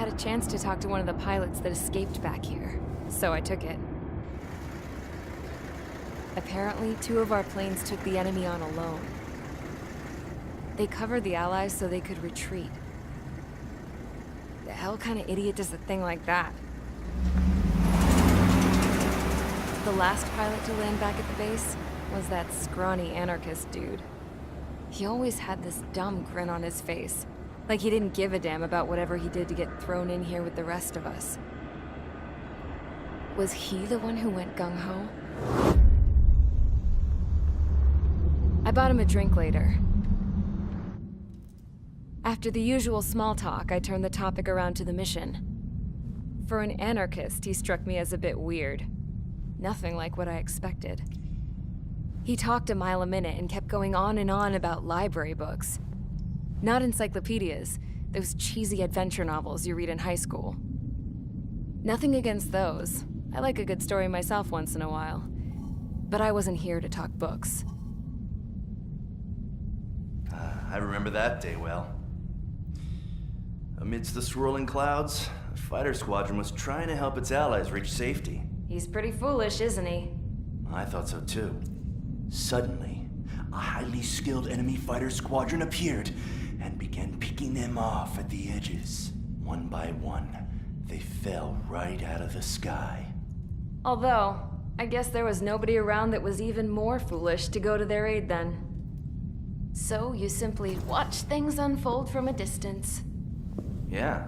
had a chance to talk to one of the pilots that escaped back here, so I took it. Apparently, 2 of our planes took the enemy on alone. They covered the Allies so they could retreat. The hell kind of idiot does a thing like that? The last pilot to land back at the base was that scrawny anarchist dude. He always had this dumb grin on his face, like he didn't give a damn about whatever he did to get thrown in here with the rest of us. Was he the one who went gung-ho? I bought him a drink later. After the usual small talk, I turned the topic around to the mission. For an anarchist, he struck me as a bit weird. Nothing like what I expected. He talked a mile a minute and kept going on and on about library books. Not encyclopedias, those cheesy adventure novels you read in high school. Nothing against those. I like a good story myself once in a while. But I wasn't here to talk books. I remember that day well. Amidst the swirling clouds, a fighter squadron was trying to help its allies reach safety. He's pretty foolish, isn't he? I thought so too. Suddenly, a highly skilled enemy fighter squadron appeared and began picking them off at the edges. One by one, they fell right out of the sky. Although, I guess there was nobody around that was even more foolish to go to their aid then. So you simply watch things unfold from a distance. Yeah.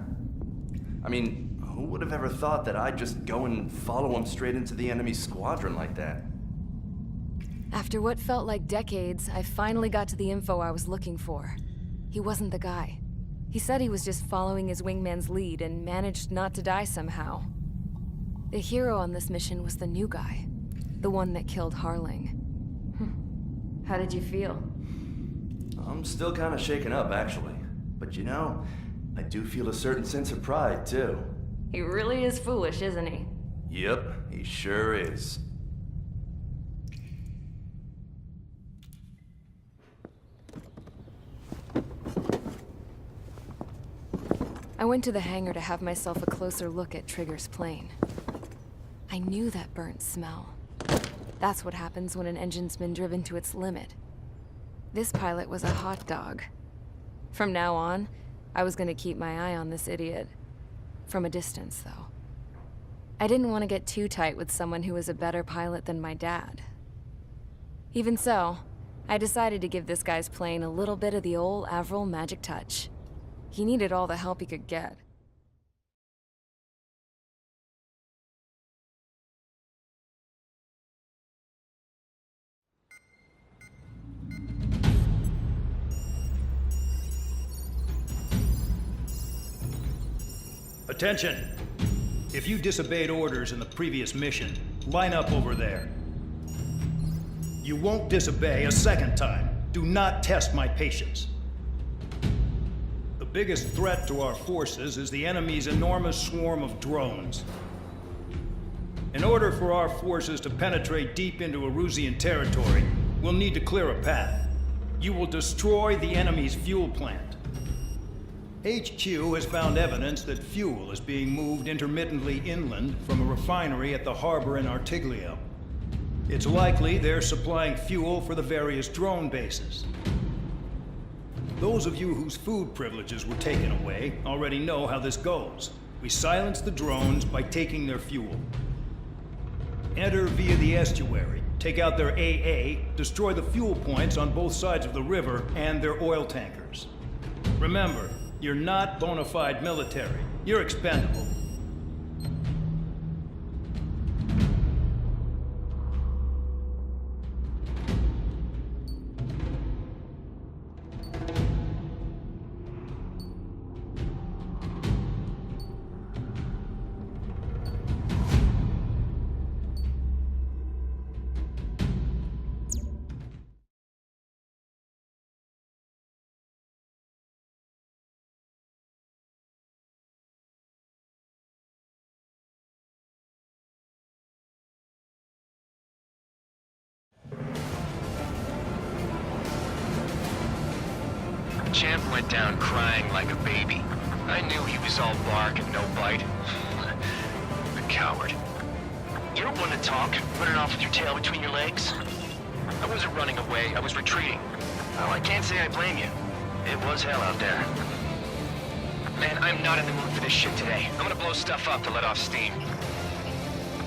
I mean, who would have ever thought that I'd just go and follow him straight into the enemy squadron like that? After what felt like decades, I finally got to the info I was looking for. He wasn't the guy. He said he was just following his wingman's lead and managed not to die somehow. The hero on this mission was the new guy. The one that killed Harling. How did you feel? I'm still kind of shaken up, actually. But you know, I do feel a certain sense of pride, too. He really is foolish, isn't he? Yep, he sure is. I went to the hangar to have myself a closer look at Trigger's plane. I knew that burnt smell. That's what happens when an engine's been driven to its limit. This pilot was a hot dog. From now on, I was gonna keep my eye on this idiot. From a distance, though. I didn't want to get too tight with someone who was a better pilot than my dad. Even so, I decided to give this guy's plane a little bit of the old Avril magic touch. He needed all the help he could get. Attention! If you disobeyed orders in the previous mission, line up over there. You won't disobey a second time. Do not test my patience. The biggest threat to our forces is the enemy's enormous swarm of drones. In order for our forces to penetrate deep into Erusian territory, we'll need to clear a path. You will destroy the enemy's fuel plant. HQ has found evidence that fuel is being moved intermittently inland from a refinery at the harbor in Artiglio. It's likely they're supplying fuel for the various drone bases. Those of you whose food privileges were taken away already know how this goes. We silence the drones by taking their fuel. Enter via the estuary, take out their AA, destroy the fuel points on both sides of the river and their oil tankers. Remember, you're not bona fide military. You're expendable. Champ went down crying like a baby. I knew he was all bark and no bite. The coward. You're one to talk, running off with your tail between your legs. I wasn't running away, I was retreating. Well, I can't say I blame you. It was hell out there. Man, I'm not in the mood for this shit today. I'm gonna blow stuff up to let off steam.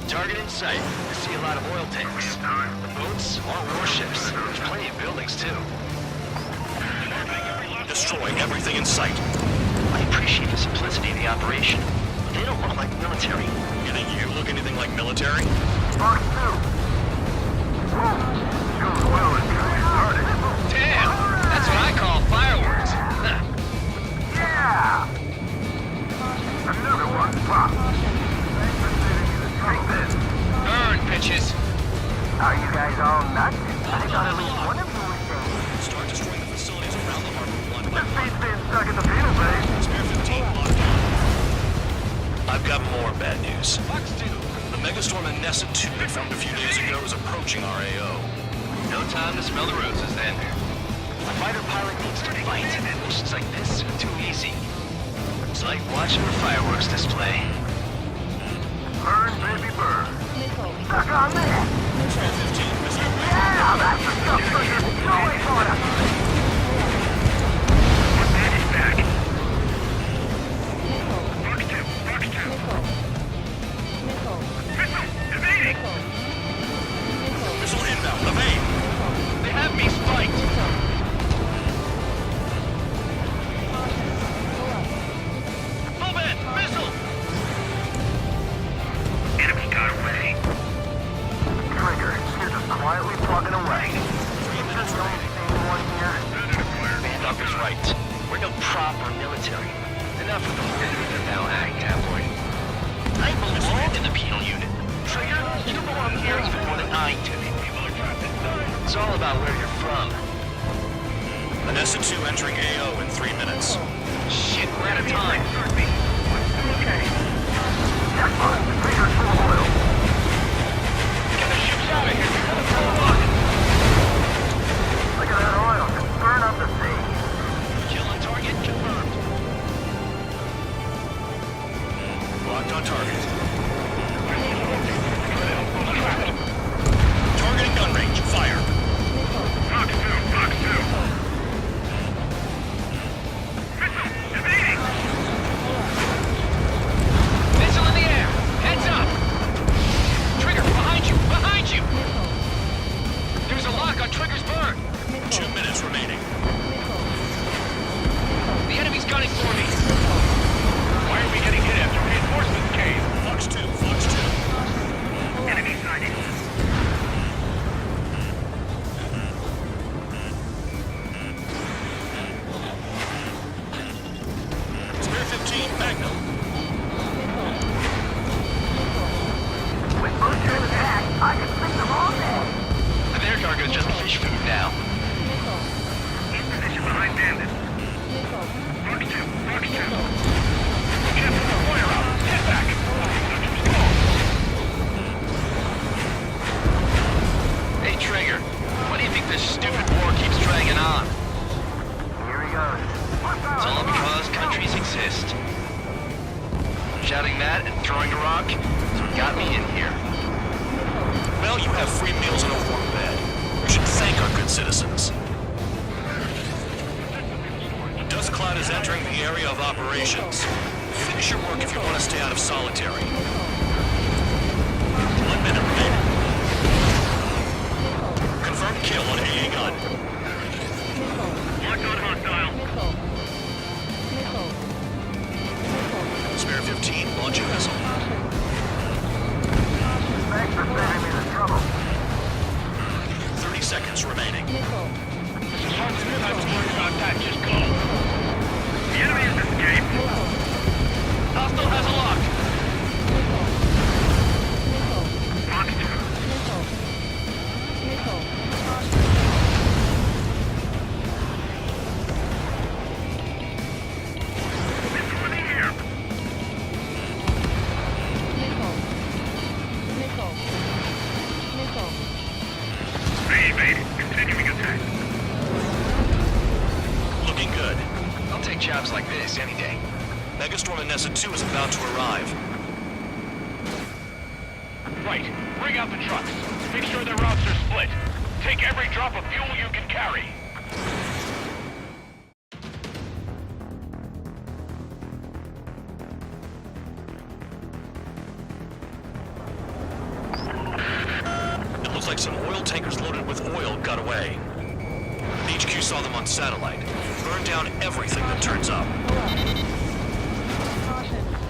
Target in sight. I see a lot of oil tanks. The boats, all warships. There's plenty of buildings, too. Destroy everything in sight. I appreciate the simplicity of the operation. They don't look like military. You think you look anything like military? Mark 2. Damn! That's what I call fireworks. Yeah! Another one popped. Thanks for saving me the trouble. Burn, bitches! Are you guys all nuts? I thought at least one of you was dead. Start destroying the facilities around the harbor one by This one. beat's being stuck in the penal bay. Spare 15 locked on. I've got more bad news. The megastorm in Nessa 2 we found a few days ago is approaching our AO. No time to smell the roses then. A fighter pilot needs to fight. Missions like this are too easy. It's like watching a fireworks display. Burn, baby, burn. Stuck on that. Spare 15, Mr. Yeah, that's the stuff, sucker. No way for it. That is back. Box 2. Evading. Missile inbound, evade! They have me spiked! Move it! Missile! Enemy got away. Trigger, you're just quietly plugging away. 3 minutes remaining. One here. Doc is right. We're no proper military. Enough of the now act, cowboy. I belong in the penal unit. Trigger, you belong here even more than I do. It's all about where you're from. Nessa 2 entering AO in 3 minutes. Shit, we're out of time. Okay. Jackpot, Trigger's full of oil. Get the ships out of here. Look at that oil, just burn up the sea. Kill on target confirmed. Locked on target. Target gun range, fire. Box 2. Missile, evading. Missile in the air. Heads up. Trigger, behind you. Behind you. There's a lock on Trigger's burn. 2 minutes remaining. The enemy's gunning for me. Why are we getting hit after reinforcements came? Flux 2, Flux 2. Enemy sighted. Spare 15, Magnum. With Butcher in attack, I can fix them all day. Their cargo's just fish food now. In position behind bandits. Box 2. Chip, fire out. Get back. Hey, Trigger. Why do you think this stupid war keeps dragging on? Here he goes. It's all because countries exist. Shouting that and throwing a rock is what got me in here. Well, you have free meals and a warm bed. You should thank our good citizens. Dust cloud is entering the area of operations. Finish your work if you want to stay out of solitary. 1 minute remaining. Confirmed kill on AA gun. Locked on hostile. Spare 15, launching missile. Thanks for saving me the trouble. 30 seconds remaining. Just go. The enemy has escaped. Hostile has a lock. Box 2. Missile in the air. Evade. Continuing attack. Looking good. I'll take jobs like this any day. Megastorm and Nessa 2 is about to arrive. Right. Bring out the trucks. Make sure their routes are split. Take every drop of fuel you can carry. It looks like some oil tankers loaded with oil got away. HQ saw them on satellite. Burn down everything that turns up.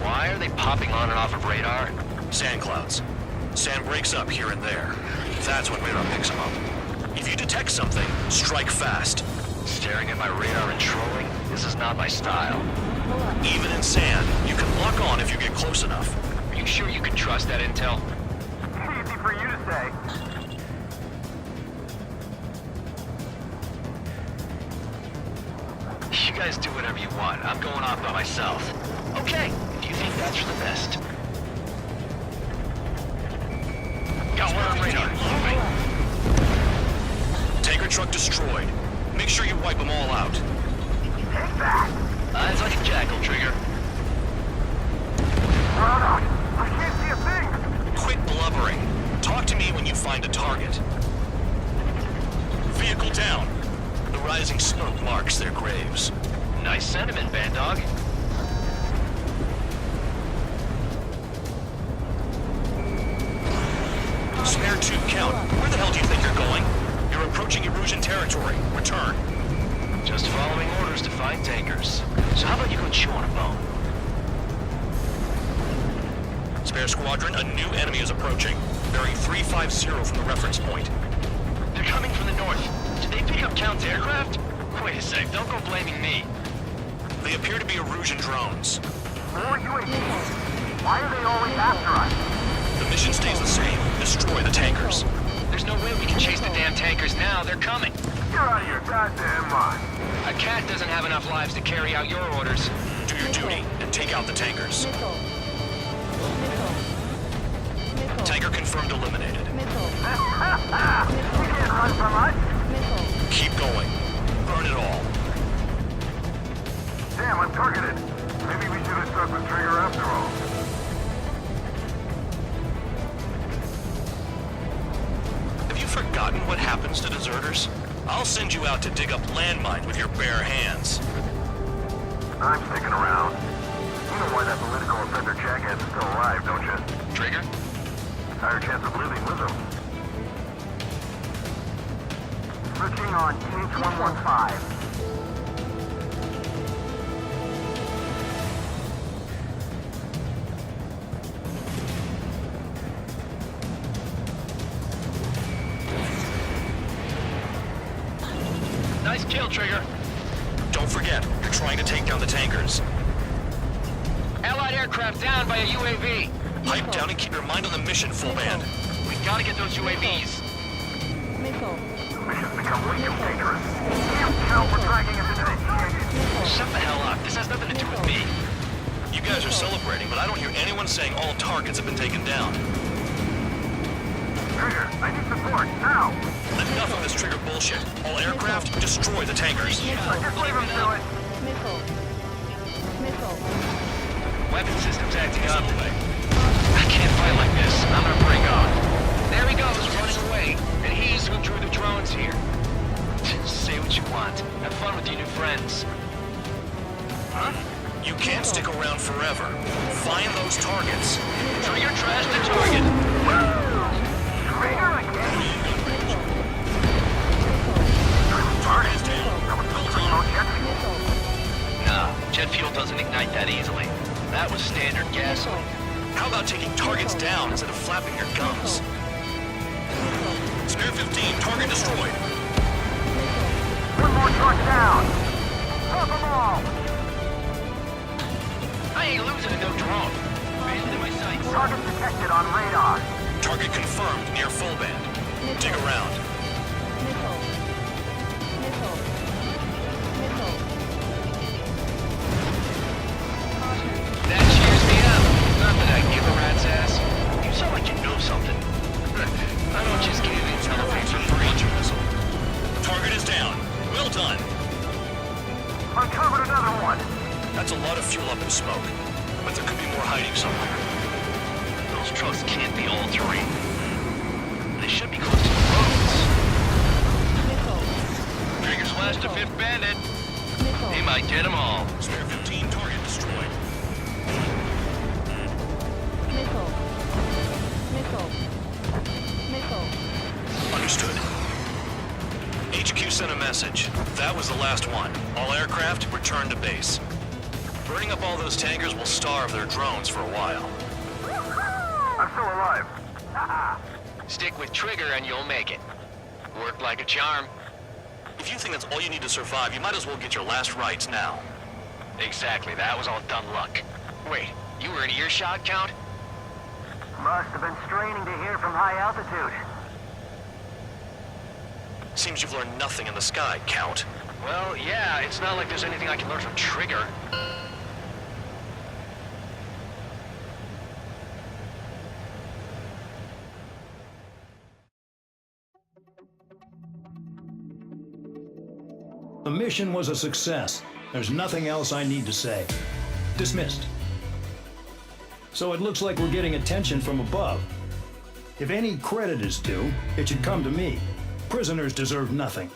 Why are they popping on and off of radar? Sand clouds. Sand breaks up here and there. That's when radar picks them up. If you detect something, strike fast. Staring at my radar and trolling? This is not my style. Even in sand, you can lock on if you get close enough. Are you sure you can trust that intel? Easy for you to say. You guys do whatever you want. I'm going off by myself. Okay, if you think that's for the best. Got one on radar. Moving. Tanker truck destroyed. Make sure you wipe them all out. Take that. Eyes like a jackal, Trigger. I can't see a thing. Quit blubbering. Talk to me when you find a target. Vehicle down. The rising smoke marks their graves. Nice sentiment, Bandog. Snare 2 count. Where the hell do you think you're going? You're approaching Erusian territory. Return. Just following orders to find tankers. So how about you go chew on a bone? Spare squadron, a new enemy is approaching. Bearing 350 from the reference point. They're coming from the north. Did they pick up Count's aircraft? Wait a sec, don't go blaming me. They appear to be Erusian drones. More UAVs. Why are they always after us? The mission stays the same. Destroy the tankers. There's no way we can chase the damn tankers now. They're coming. You're out of your goddamn mind. A cat doesn't have enough lives to carry out your orders. Do your duty and take out the tankers. Tanker confirmed eliminated. You can't run from us. Keep going. Burn it all. Damn, I'm targeted. Maybe we should have stuck with Trigger after all. Have you forgotten what happens to deserters? I'll send you out to dig up landmines with your bare hands. I'm sticking around. You know why that political offender jackass is still alive, don't you? Trigger? Higher chance of living with him. Switching on H115. Nice kill, Trigger. Don't forget, you're trying to take down the tankers. Allied aircraft down by a UAV. Pipe down and keep your mind on the mission, full band. We've got to get those UAVs. Mission's become way too dangerous. Damn Cal for dragging us into this shit. Shut the hell up. This has nothing to do with me. You guys are celebrating, but I don't hear anyone saying all targets have been taken down. Trigger, I need support, now! Enough of this Trigger bullshit. All aircraft, destroy the tankers. Just leave him to it. Weapon systems acting up. I can't fight like this. I'm gonna break off. There he goes, running away. And he's who drew the drones here. Say what you want. Have fun with your new friends. Huh? You can't stick around forever. Find those targets. Trigger trash the target. Trigger again? Target is down. Primo jet fuel. Nah, jet fuel doesn't ignite that easily. That was standard gasoline. How about taking targets down instead of flapping your gums? Spare 15, target destroyed. One more truck down. Pop them all. I ain't losing to no drone. Right into my sights. Target detected on radar. Target confirmed near full band. Dig around. That cheers me up. Not that I give a rat's ass. You sound like you know something. I don't just give intel for free. Launch a missile. Target is down. Well done. Uncovered another one. That's a lot of fuel up in smoke. But there could be more hiding somewhere. Those trucks can't be all terrain. They should be close to the roads. Trigger slash to 5th Bandit. He might get them all. Spare 15 target destroyed. Understood. HQ sent a message. That was the last one. All aircraft, return to base. Burning up all those tankers will starve their drones for a while. I'm still alive. Stick with Trigger and you'll make it. Worked like a charm. If you think that's all you need to survive, you might as well get your last rites now. Exactly, that was all dumb luck. Wait, you were in earshot, Count? Must have been straining to hear from high altitude. Seems you've learned nothing in the sky, Count. Well, yeah, it's not like there's anything I can learn from Trigger. The mission was a success. There's nothing else I need to say. Dismissed. So it looks like we're getting attention from above. If any credit is due, it should come to me. Prisoners deserve nothing.